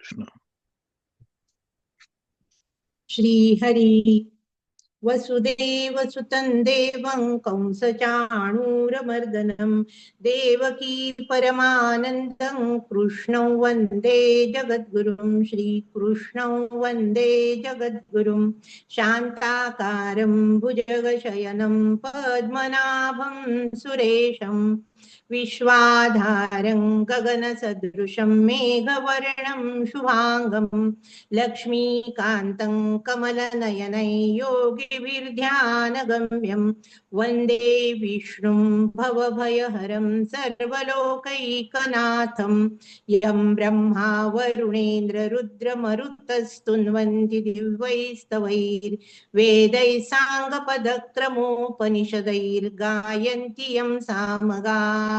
कृष्ण। श्रीहरि वसुदेवसुतं देवं कंसचाणूरमर्दनं देवकी परमानन्दं कृष्णं वन्दे जगद्गुरुं। श्रीकृष्णं वन्दे जगद्गुरुं। शान्ताकारं भुजगशयनं पद्मनाभं सुरेशं विश्वाधारं गगनसदृशं मेघवर्णं शुभाङ्गं लक्ष्मीकान्तं कमलनयनै योगिभिर्ध्यानगम्यं वन्दे विष्णुं भवभयहरं सर्वलोकैकनाथं। यं ब्रह्मा वरुणेन्द्ररुद्रमरुतस्तुन्वन्ति दिव्यैस्तवैर्वेदैः साङ्गपदक्रमोपनिषदैर्गायन्ति यं सामगाः।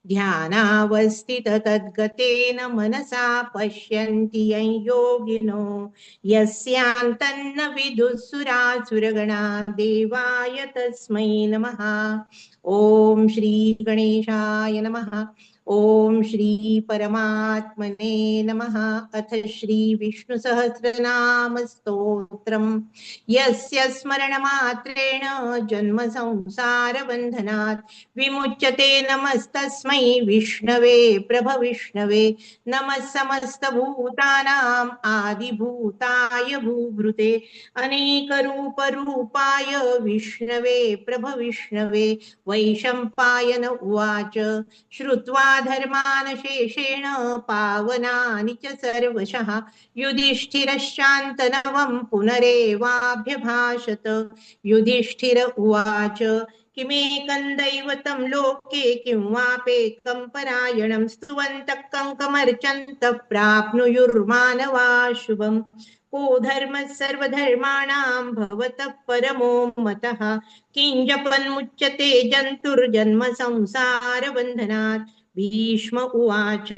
ध्यानावस्थिततद्गतेन मनसा पश्यन्ति यं योगिनो यस्यान्तन्न विदुःसुरासुरगणा देवाय तस्मै नमः। ॐ श्री गणेशाय नमः। ॐ श्री परमात्मने नमः। अथ श्री विष्णु सहस्रनाम स्तोत्रम्। यस्य स्मरणमात्रेण जन्म संसार बन्धनात् विमुच्यते नमस्तस्मै विष्णवे प्रभविष्णवे। नमः समस्तभूतानाम् आदिभूताय भूभृते अनेकरूपरूपाय विष्णवे प्रभविष्णवे। वैशम्पायन उवाच श्रुत्वा धर्मान् शेषेण पावनानि च सर्वशः युधिष्ठिरश्चान्तनवं पुनरेवाभ्यभाषत। युधिष्ठिर उवाच किमेकं दैवतं लोके किं वापेकं परायणं स्तुवन्तः कङ्कमर्चन्तः प्राप्नुयुर्मानवा शुभम्। को धर्मः सर्वधर्माणां भवतः परमो मतः किञ्जपन्मुच्यते जन्तुर्जन्म संसारबन्धनात्। भीष्म उवाच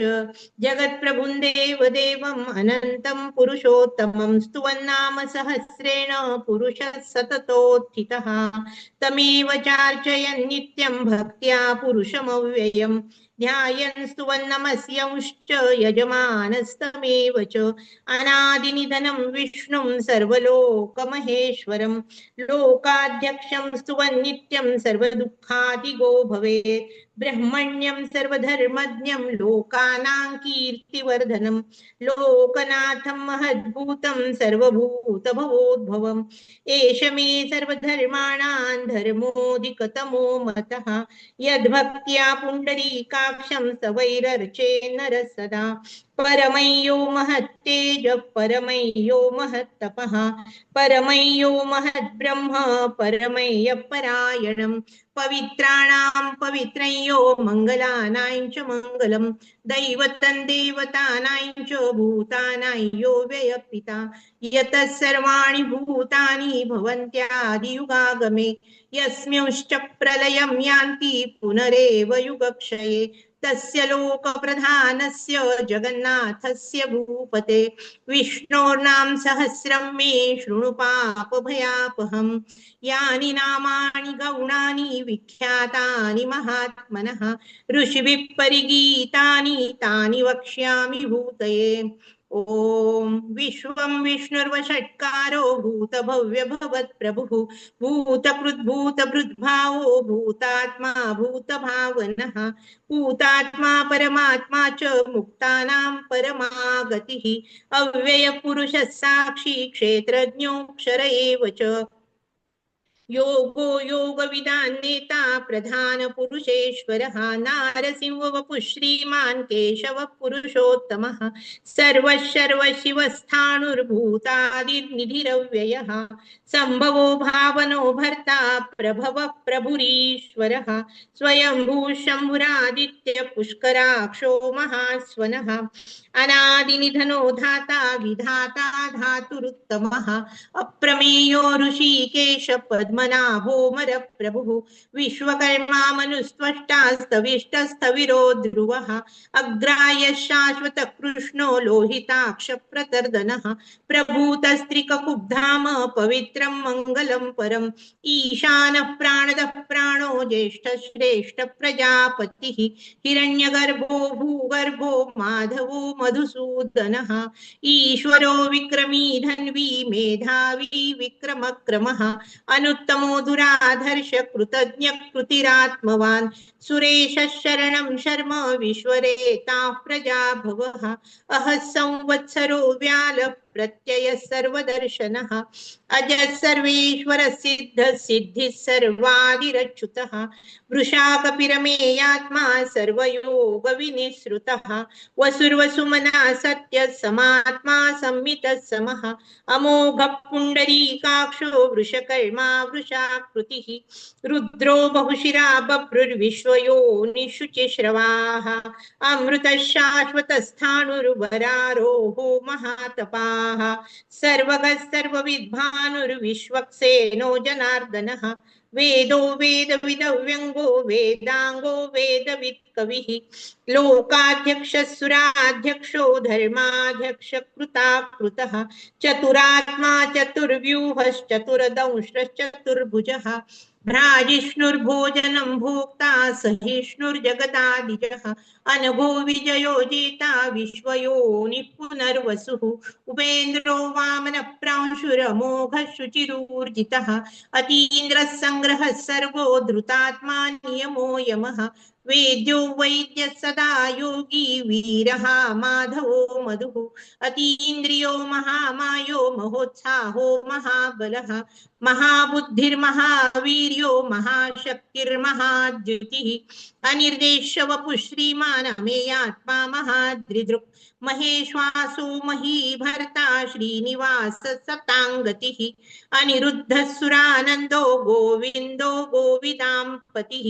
जगत्प्रभुं देवदेवम् अनन्तं पुरुषोत्तमं स्तुवन्नाम सहस्रेण पुरुषः सततोत्थितः। तमेव चार्चयन् नित्यं भक्त्या पुरुषमव्ययम् ध्यायन् स्तुवन्नमस्यंश्च यजमानस्तमेव च। अनादिनिधनं विष्णुं सर्वलोकमहेश्वरं लोकाध्यक्षं स्तुवन्नित्यं सर्वदुःखादिगो भवेत्। ब्रह्मण्यं सर्वधर्मज्ञं लोकानां कीर्तिवर्धनं लोकनाथं महद्भूतं सर्वभूतभवोद्भवम्। एष मे सर्वधर्माणां धर्मोऽधिकतमो मतः यद्भक्त्या पुण्डरीकाक्षं स नरः सदा। परमय्यो महत्तेज परमय्यो महत्तपः परमय्यो महद्ब्रह्म परमय्यपरायणम्। पवित्राणां पवित्रय्यो मङ्गलानां च मङ्गलम् दैवतं देवतानां च भूतानां यो व्ययपिता। यतः सर्वाणि भूतानि भवन्त्यादियुगागमे यस्मिंश्च प्रलयं यान्ति पुनरेव युगक्षये तस्य लोकप्रधानस्य जगन्नाथस्य भूपते विष्णोर्नाम सहस्रं मे शृणु पापभयापहम्। यानि नामानि गौणानि विख्यातानि महात्मनः ऋषिभिः परिगीतानि तानि वक्ष्यामि भूतये। ॐ विश्वं विष्णुर्वषट्कारो भूतभव्यभवत्प्रभुः भूतकृद्भूतभृद्भावो भूतात्मा भूतभावनः भूतात्मा परमात्मा च मुक्तानां परमागतिः अव्ययपुरुषः साक्षी क्षेत्रज्ञोऽक्षर एव च। योगो योगविदां नेता प्रधानपुरुषेश्वरः नारसिंहवपुः श्रीमान् केशवः पुरुषोत्तमः सर्वशिवस्थाणुर्भूतादिर्निधिरव्ययः सम्भवो भावनो भर्ता प्रभवः प्रभुरीश्वरः स्वयंभू शम्भुरादित्य पुष्कराक्षो महास्वनः अनादिनिधनो धाता विधाता धातुरुत्तमः अप्रमेयो ऋषिकेश पद्म पद्मनाभोमर प्रभुः विश्वकर्मा मनुस्त्वष्टा स्तविष्टस्थविरो ध्रुवः अग्राय शाश्वत कृष्णो लोहिताक्ष प्रतर्दनः प्रभूतस्त्रिककुब्धाम पवित्रं मङ्गलं परम् ईशानः प्राणदः प्राणो ज्येष्ठ श्रेष्ठ प्रजापतिः हिरण्यगर्भो भूगर्भो माधवो मधुसूदनः ईश्वरो विक्रमी धन्वी मेधावी विक्रमक्रमः अनुत्तमो दुराधर्ष कृतज्ञ कृतिरात्मवान् सुरेश शरणं शर्म विश्वरेताः प्रजाभवः अहः संवत्सरो व्याल प्रत्यय सर्वदर्शनः अजः सर्वेश्वर सिद्ध सिद्धिः सर्वादिरच्युतः वृषा कपिरमेयात्मा सर्वयोग विनिसृतः वसुर्वसुमना सत्य समात्मा संमितः समः अमोघ पुंडरीकाक्षो वृषकर्मा वृषाकृतिः रुद्रो बहुशिरा बभ्रुर्विश्वयोनिशुचिश्रवाः अमृतः शाश्वतस्थाणुर्वरारोहो महातपाः सर्वगः सर्वविद्भानुर्विश्वक्सेनो जनार्दनः वेदो वेदविदव्यङ्गो वेदाङ्गो वेदवित् कविः लोकाध्यक्षः धर्माध्यक्ष कृताकृतः चतुरात्मा चतुर्व्यूहश्चतुर्दंष्ट्रश्चतुर्भुजः भ्राजिष्णुर्भोजनं भोक्ता सहिष्णुर्जगदादिजः अनघो विजयो जेता विश्वयोनिः पुनर्वसुः उपेन्द्रो वामनप्रांशुरमोघः शुचिरूर्जितः अतीन्द्रः संग्रहः सर्गो धृतात्मा नियमो यमः वेद्यो वैद्य सदा योगी वीरः माधवो मधुः अतीन्द्रियो महामायो महोत्साहो महाबलः महाबुद्धिर्महावीर्यो महाशक्तिर्महाद्युतिः अनिर्देश्य वपुः श्रीमान् अमेयात्मा महाद्रिदृक् महेश्वासो महीभर्ता श्रीनिवास सताङ्गतिः अनिरुद्धः सुरानन्दो गोविन्दो गोविदाम्पतिः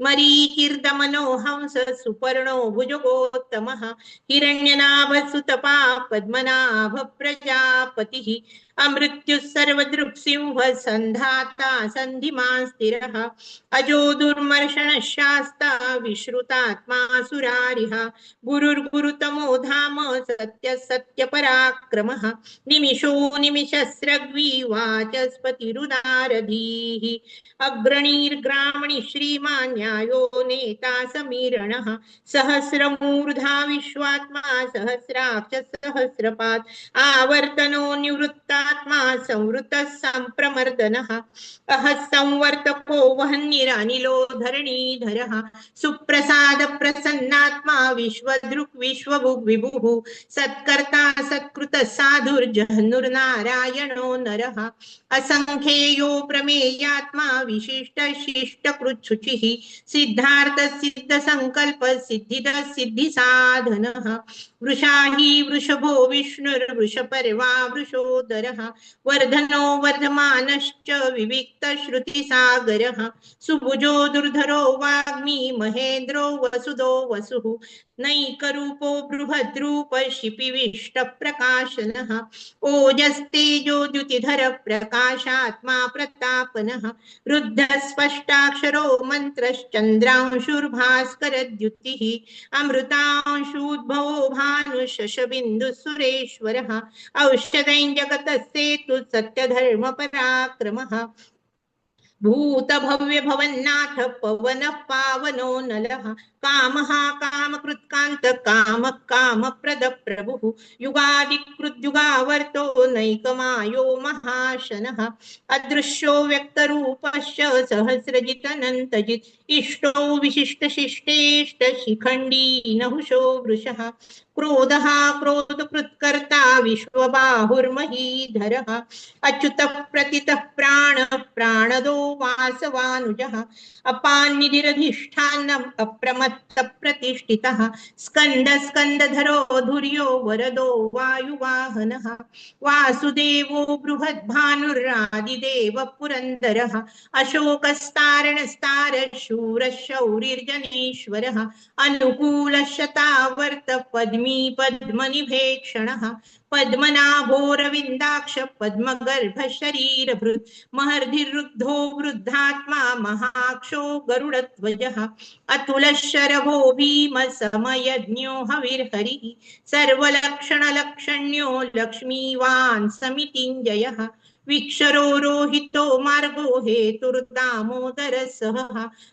मरीचिर्दमनो हंस सुपर्णो भुजगोत्तमः हिरण्यनाभसुतपा पद्मनाभ प्रजापतिः अमृत्युः सर्वदृक्सिंह सन्धाता सन्धिमान् स्थिरः अजो दुर्मर्षणः शास्ता विश्रुतात्मा सुरारिः गुरुर्गुरुतमो धाम सत्य सत्यपराक्रमः निमिषो निमिषस्रग्वी वाचस्पतिरुदारधीः अग्रणीर्ग्रामणि श्रीमान् न्यायो नेता समीरणः सहस्रमूर्धा विश्वात्मा सहस्राक्ष सहस्रपात् आवर्तनो निवृत्तात्मा संवृतः संप्रमर्दनः अहः संवर्तको वह्निरनिलो धरणीधरः सुप्रसाद प्रसन्नात्मा विश्वदृक् विश्वभुग् विभुः सत्कर्ता सत्कृत साधुर्जह्नुर्नारायणो नरः असंख्येयो प्रमेयात्मा विशिष्ट शिष्ट कृच्छुचिः सिद्धार्थ सिद्ध संकल्प सिद्धिद सिद्धि साधनः वृषाही वृषभो विष्णुर्वृषपर्वा वृषोदरः वर्धनो वर्धमानश्च विविक्त श्रुति सागरः सुभुजो दुर्धरो वाग्मी महेन्द्रो वसुदो वसुः नैकरूपो बृहद्रूप शिपिविष्ट प्रकाशनः ओजस्तेजो द्युतिधर प्रकाशात्मा प्रतापनः रुद्ध स्पष्टाक्षरो मंत्रश्चंद्रांशुर्भास्कर द्युतिः अमृतांशुद्भवो भानुशशबिन्दु सुरेश्वरः औषधैः जगतस्सेतु सत्यधर्म पराक्रमः भूत भव्य भवन्नाथ पवन पावनो नलः कामः कामकृत्कान्त काम कामप्रद प्रभुः युगादिकृद्युगावर्तो नैकमायो महाशनः अदृश्यो व्यक्तरूपश्च सहस्रजितनन्तजित् इष्टो विशिष्टशिष्टेष्ट शिखण्डी नहुषो वृषः क्रोधः क्रोधकृत्कर्ता विश्वबाहुर्महीधरः अच्युतः प्रतितः प्राणः प्राणदो वासवानुजः अपान्निधिरधिष्ठानम् अप्रमत्त प्रतिष्ठितः स्कन्द स्कन्दधरो धुर्यो वरदो वायुवाहनः वासुदेवो बृहद्भानुरादिदेव पुरन्दरः अशोकस्तारणस्तार शूरः शौरिर्जनेश्वरः अनुकूलशतावर्त पद्मी लक्ष्मी पद्मनिभेक्षणः पद्मनाभोरविन्दाक्ष पद्मगर्भ शरीरभृत् महर्धिरुद्धो वृद्धात्मा महाक्षो गरुडध्वजः अतुलशरभो भीम समयज्ञो हविर्हरिः सर्वलक्षणलक्षण्यो लक्ष्मीवान् समितिञ्जयः विक्षरो रोहितो मार्गो हेतुर्दामोदरसः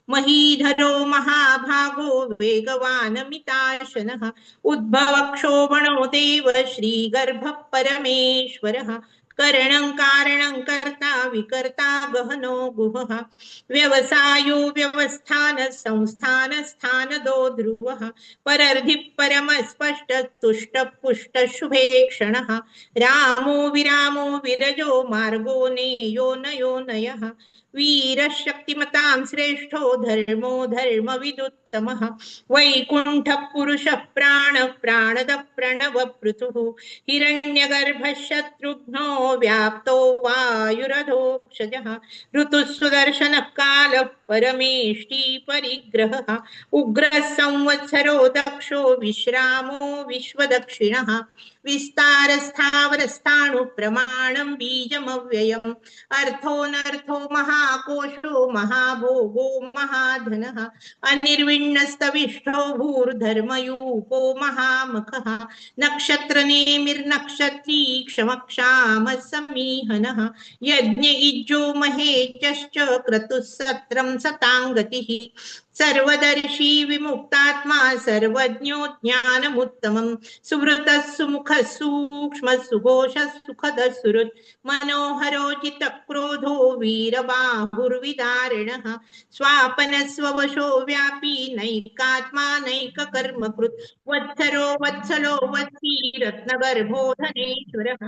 महीधरो महाभागो वेगवान् मिताशनः उद्भवक्षोभणो देव श्रीगर्भः परमेश्वरः करणं कारणं कर्ता विकर्ता गहनो गुहः व्यवसायो व्यवस्थान संस्थान स्थानदो ध्रुवः परर्धि परमस्पष्ट तुष्ट पुष्ट शुभेक्षणः रामो विरामो विरजो मार्गो नेयो नयो नयः वीरशक्तिमतां श्रेष्ठो धर्मो धर्मविदुत्तमः वैकुण्ठः पुरुषः प्राणद प्रणव पृथुः हिरण्यगर्भः शत्रुघ्नो व्याप्तो वायुरधोक्षजः ऋतुः सुदर्शनः कालः परमेष्टि परिग्रहः उग्रः संवत्सरो दक्षो विश्रामो विश्वदक्षिणः विस्तारस्थावरस्थाणु प्रमाणं बीजमव्ययम् अर्थोऽनर्थो महाकोशो महाभोगो महाधनः अनिर्विण्णस्तविष्ठो भूर्धर्मयूपो महामखः नक्षत्रनेमिर्नक्षत्री क्षमक्षामः समीहनः यज्ञइज्जो महेचश्च क्रतुः सत्रं सताङ्गतिः सर्वदर्शी विमुक्तात्मा सर्वज्ञो ज्ञानमुत्तमं सुवृतः सुमुखः सूक्ष्मः सुघोषः सुखदः सुहृत् मनोहरोचितक्रोधो वीरबाहुर्विदारिणः स्वापनस्ववशो व्यापी नैकात्मा नैककर्मकृत् वत्सरो वत्सलो वत्सी रत्नगर्भो धनेश्वरः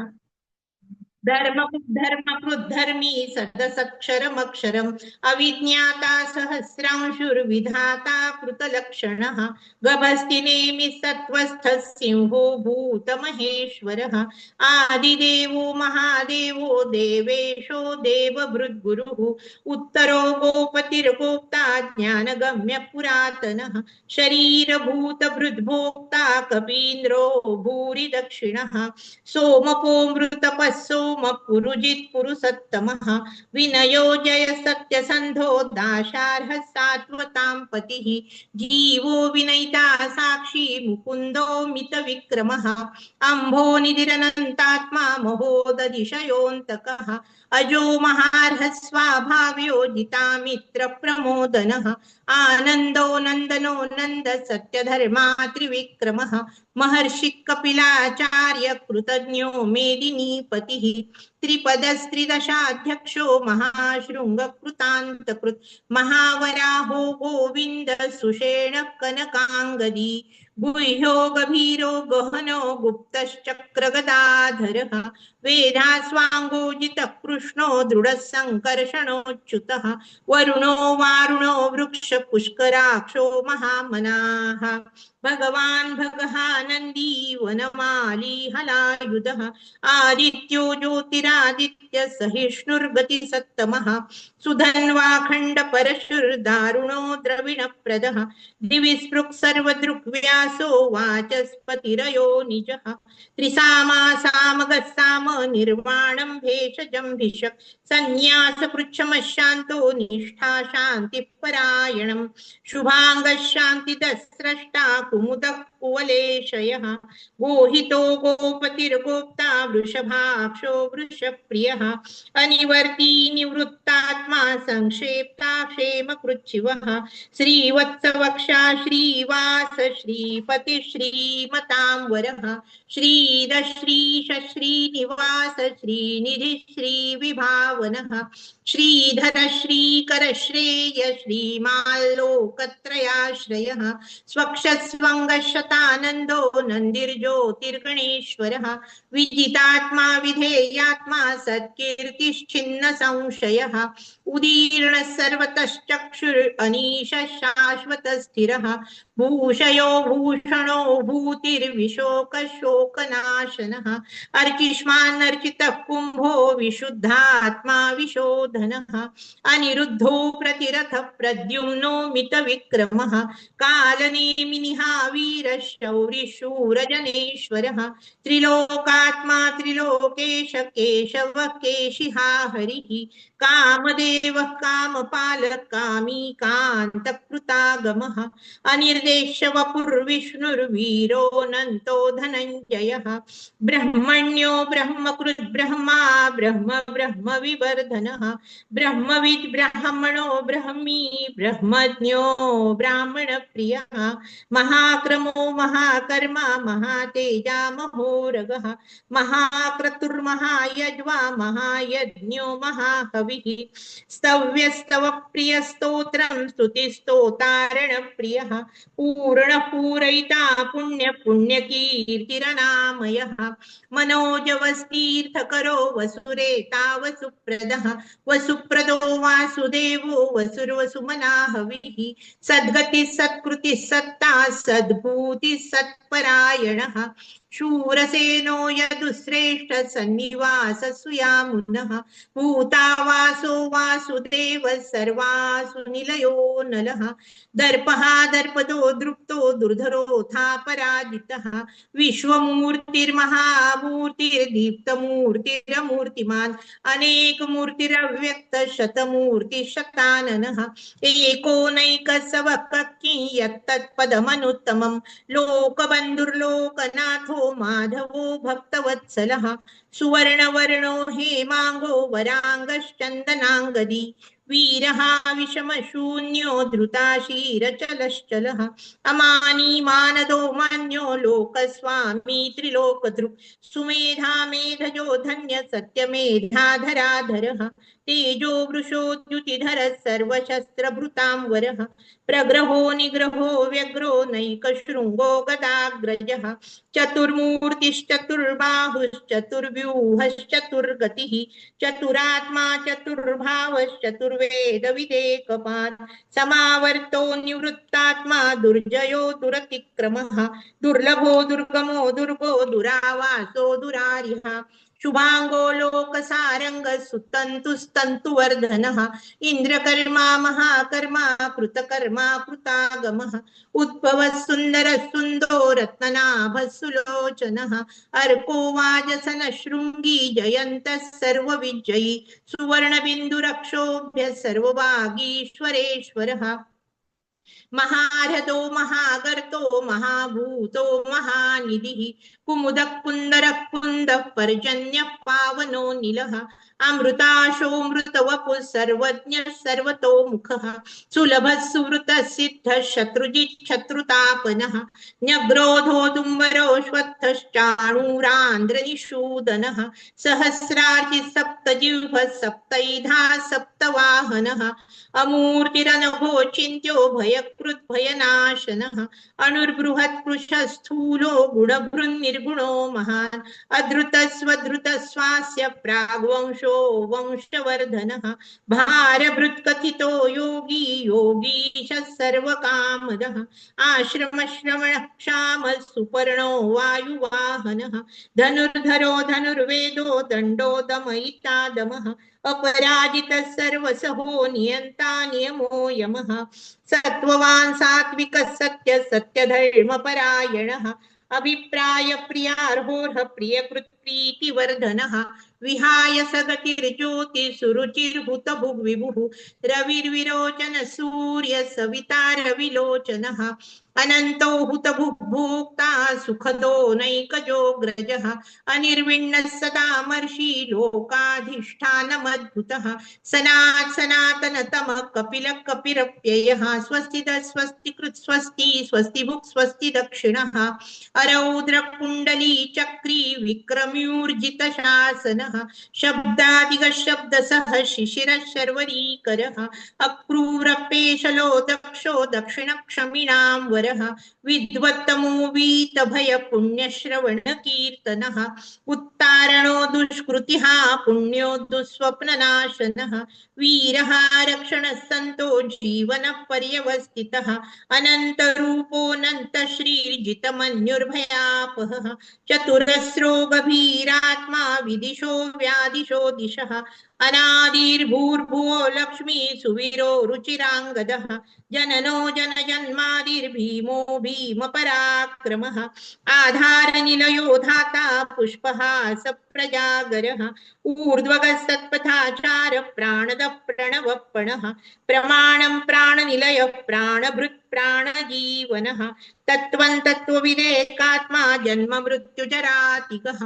धर्मकृद्धर्मी सदसक्षरमक्षरम् अविज्ञाता सहस्रांशुर्विधाता कृतलक्षणः गभस्तिनेमि सत्वस्थः सिंहो भूतमहेश्वरः आदिदेवो महादेवो देवेशो देवभृद्गुरुः उत्तरो गोपतिर्गोप्ता ज्ञानगम्य पुरातनः शरीरभूतभृद्भोक्ता कपीन्द्रो भूरि दक्षिणः सोमपो मृतपः सोम पुरुजित् पुरुषोत्तमः विनयो जय सत्यसन्धो दाशार्हः सात्वतां पतिः जीवो विनयिता साक्षी मुकुन्दो मितविक्रमः अम्भो निधिरनन्तात्मा महोदधिशयोऽन्तकः अजो महार्हः स्वाभाव्यो जितामित्रप्रमोदनः आनन्दो नन्दनो नन्द सत्यधर्मात्रिविक्रमः महर्षि कपिलाचार्य कृतज्ञो मेदिनीपतिः त्रिपदस्त्रिदशाध्यक्षो महाशृङ्गकृतान्तकृत् महावराहो गोविन्द सुषेण कनकाङ्गदी गुह्यो गभीरो गहनो गुप्तश्चक्रगदाधरः वेदास्वाङ्गोजितः कृष्णो दृढः सङ्कर्षणोच्युतः वरुणो वारुणो वृक्ष पुष्कराक्षो महामनाः भगवान् भगहानन्दी वनमाली हलायुधः आदित्यो ज्योतिरादित्य सहिष्णुर्गतिसत्तमः सुधन्वाखण्ड परशुर्दारुणो द्रविणप्रदः दिवि स्पृक् सर्वदृग्व्यासो वाचस्पतिरयो निजः त्रिसामा सामगः साम निर्वाणं भेषजं भिषक् संन्यासपृच्छमशान्तो निष्ठा शान्तिपरायणं शुभाङ्गः शान्तिदस्रष्टा कुमुदः कुवलेशयः गोहितो गोपतिर्गोप्ता वृषभाक्षो वृषप्रियः अनिवर्ती निवृत्तात्मा संक्षेप्ता क्षेमकृच्छिवः श्रीवत्सवक्षा श्रीवास श्रीपति श्रीमतांवरः श्रीधश्रीश श्रीनिवास श्रीनिधि श्रीविभावनः श्रीधर श्रीकर श्रेय श्रीमाल्लोकत्रयाश्रयः स्वक्षस्वङ्गशतानन्दो नन्दिर्ज्योतिर्गणेश्वरः विदितात्मा विधेयात्मा सत्कीर्तिश्चिन्न संशयः उदीर्ण सर्वतश्चक्षुर् अनीश शाश्वत स्थिरः भूषयो भूषणो भूतिर्विशोकशोकनाशनः अर्चिष्मान् अर्चितः कुम्भो विशुद्धात्मा विशोधनः अनिरुद्धो प्रतिरथ प्रद्युम्नो मितविक्रमः कालनेमिनिः वीरशौरिशूरजनेश्वरः त्रिलोकात्मा त्रिलोकेश केशवः केशिहा हरिः कामदेवः कामपालः कामी कान्तकृतागमः अनिर्देश्य वपुर्विष्णुर्वीरोऽनन्तो धनञ्जयः ब्रह्मण्यो ब्रह्मकृत् ब्रह्मा ब्रह्म ब्रह्म विवर्धनः ब्रह्मविद् ब्राह्मणो ब्रह्मी ब्रह्मज्ञो ब्राह्मणप्रियः महाक्रमो महाकर्मा महातेजा महोरगः महाक्रतुर्महायज्वा महायज्ञो महाहविः स्तव्यस्तव प्रियस्तोत्रं स्तुतिस्तोतारणप्रियः पूर्णपूरयिता पुण्यपुण्यकीर्तिरनामयः मनोजवस्तीर्थकरो वसुरेता वसुप्रदः वसुप्रदो वासुदेवो वसुर्वसुमनाहविः सद्गतिः सत्कृतिः सत्ता सद्भूतिः सत्परायणः शूरसेनो यदुश्रेष्ठ सन्निवास सुयामुनः भूतावासो वासुदेव सर्वासु निलयो नलः दर्पः दर्पदो दृप्तो दुर्धरोऽथा पराजितः विश्वमूर्तिर्महामूर्तिर्दीप्तमूर्तिरमूर्तिमान् अनेकमूर्तिरव्यक्त शतमूर्तिशताननः एकोनैकसवक्की यत्तत्पदमनुत्तमं लोकबन्धुर्लोकनाथो माधवो भक्तवत्सलः सुवर्णवर्णो हेमांगो वरांगश्चन्दनांगदी वीरः विषमशून्यो धृताशीरचलश्चलः अमानी मानदो मान्यो लोकस्वामी त्रिलोकदृक् सुमेधा मेधजो धन्य सत्यमेधाधराधरः तेजो वृषोद्युतिधर सर्वशस्त्रभृतांवरः प्रग्रहो निग्रहो व्यग्रो नैकशृङ्गो गदाग्रजः चतुर्मूर्तिश्चतुर्बाहुश्चतुर्व्यूहश्चतुर्गतिः चतुरात्मा चतुर्भावश्चतुर्वेदविदेकपात् समावर्तो निवृत्तात्मा दुर्जयो दुरतिक्रमः दुर्लभो दुर्गमो दुर्गो दुरावासो दुरारिः शुभांगो लोकसारंग सुतंतुस्तंतुवर्धनः इंद्रकर्मा महाकर्मा कृतकर्मा कृतागमः उद्भवः सुंदरः सुन्दो रत्ननाभः सुलोचनः अर्को वाजसन शृंगी जयन्तः सर्वविजयी सुवर्णबिन्दुरक्षोभ्य सर्वभागीश्वरेश्वरः महारथो महागर्तो महाभूतो महानिधिः कुमुदः कुन्दरः कुन्दः पर्जन्यः पावनो नीलः अमृताशोऽमृतवपुः सर्वज्ञः सर्वतोमुखः सुलभः सुवृतः सिद्धः शत्रुजित् शत्रुतापनः न्यग्रोधोदुम्बरोऽश्वत्थश्चाणूरान्ध्रनिषूदनः सहस्रार्चिः सप्तजिह्वः सप्तैधा सप्तवाहनः अमूर्तिरनघो चिन्त्यो भयकृत् भयनाशनः अणुर्बृहत्कृशः स्थूलो गुणभृन्निर्गुणो महान् अधृतस्वधृतस्वास्य प्राग्वंशो वंशवर्धनः भारभृत्कथितो योगी योगीशः सर्वकामदः आश्रमश्रवणः क्षामः सुपर्णो वायुवाहनः धनुर्धरो धनुर्वेदो दण्डो दमयिता दमः अपराजितः सर्वसहो नियन्ता नियमो यमः सत्त्ववान् सात्विकः सत्य सत्यधर्मपरायणः अभिप्राय प्रियार्होर्ह प्रियकृत् प्रीतिवर्धनः विहाय सगतिर्ज्योति सुरुचिर्हुतभुग्विभुः रविर्विरोचन सूर्य सविता रविलोचनः अनन्तो हुतभुग्भोक्ता सुखदो नैकजोऽग्रजः अनिर्विण्णः सदामर्षि लोकाधिष्ठानमद्भुतः सनातनतमः कपिलः कपिरप्ययः स्वस्तिदः स्वस्तिकृत् स्वस्ति स्वस्तिभुक् स्वस्ति दक्षिणः अरौद्रकुण्डली चक्री विक्रम्यूर्जितशासनः शब्दादिगः शब्दसः शिशिरः शर्वरीकरः अक्रूरपेशलो दक्षो दक्षिणक्षमिणां वरः विद्वत्तमो वीतभय पुण्यश्रवण कीर्तनः तारणो दुष्कृतिः पुण्यो दुःस्वप्ननाशनः वीरः रक्षणः सन्तो जीवनः पर्यवस्थितः अनन्तरूपोऽनन्तश्रीर्जितमन्युर्भयापहः चतुरस्रो गभीरात्मा विदिशो व्यादिशो दिशः अनादिर्भूर्भुवो लक्ष्मी सुवीरो रुचिराङ्गदः जननो जनजन्मादिर्भीमो भीमपराक्रमः आधारनिलयो धाता पुष्पः सप्रजागरः ऊर्ध्वगः सत्पथाचार प्राणद प्रणवपणः प्रमाणं प्राणनिलयः प्राणभृत् प्राणजीवनः तत्त्वं तत्त्वविदेकात्मा जन्म मृत्युजरातिगः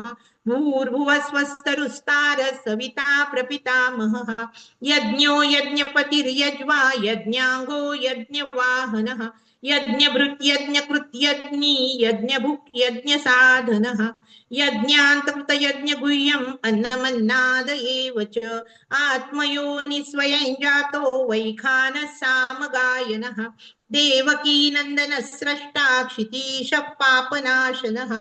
भूर्भुवस्वस्तरुस्तार सविता प्रपितामहः यज्ञो यज्ञपतिर्यज्वा यज्ञाङ्गो यज्ञवाहनः यज्ञभृत् यज्ञकृत् यज्ञी यज्ञभुक् यज्ञसाधनः यज्ञान्तकृत यज्ञगुह्यम् अन्नमन्नाद एव च आत्मयोनि स्वयं जातो वैखानः सामगायनः देवकी नन्दन स्रष्टा क्षितीश पापनाशनः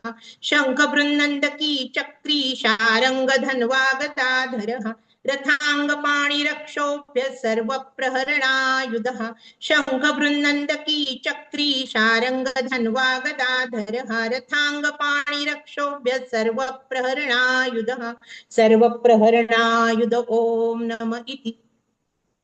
शङ्खबृन्नन्दकी चक्री शारङ्गधन्वागताधरः रथाङ्गपाणिरक्षोभ्य सर्वप्रहरणायुधः शङ्खबृन्नन्दकी चक्री शारङ्गधन्वागदाधरः रथाङ्गपाणिरक्षोभ्य सर्वप्रहरणायुधः सर्वप्रहरणायुध ॐ नम इति।